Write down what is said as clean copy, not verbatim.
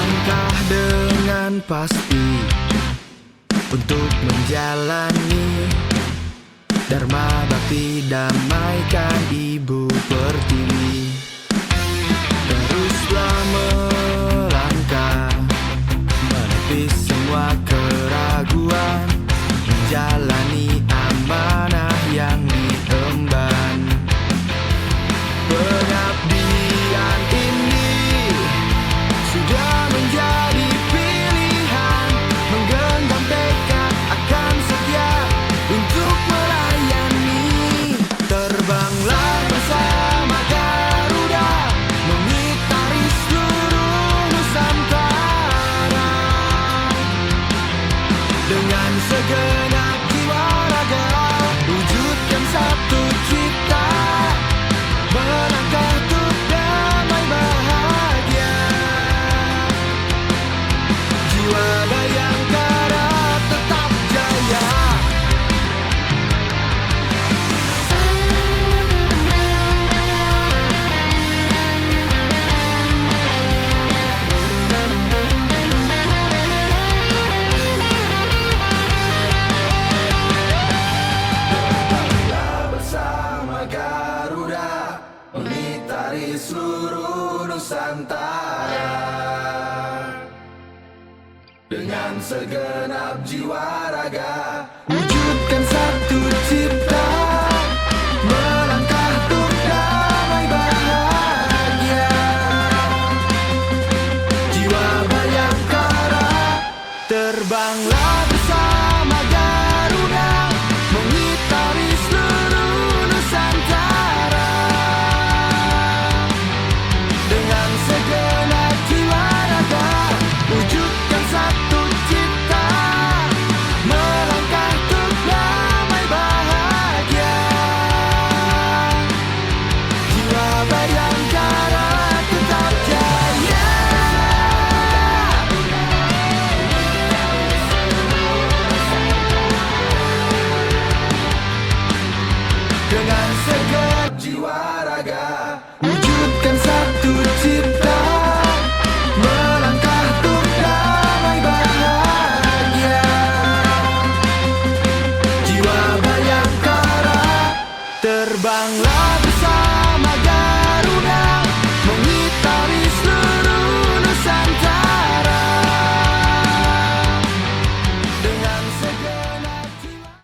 melangkah dengan pasti untuk menjalani Dharma Bakti damaikan Ibu Pertiwi. Teruslah melangkah menepis semua keraguan, menjalani amanah yang diemban. Pengabdian ini sudah menjadi pilihan, menggenggam tekad akan setia untuk melayani. Terbanglah bersama Garuda, mengitari seluruh Nusantara. Dengan segenap jiwa raga, wujudkan satu cita, melangkah untuk damai bahagia. Jiwa Bayangkara tetap jaya. Terbanglah bersama Garuda, mengitari seluruh Nusantara. Dengan segenap jiwa raga, wujudkan satu cipta,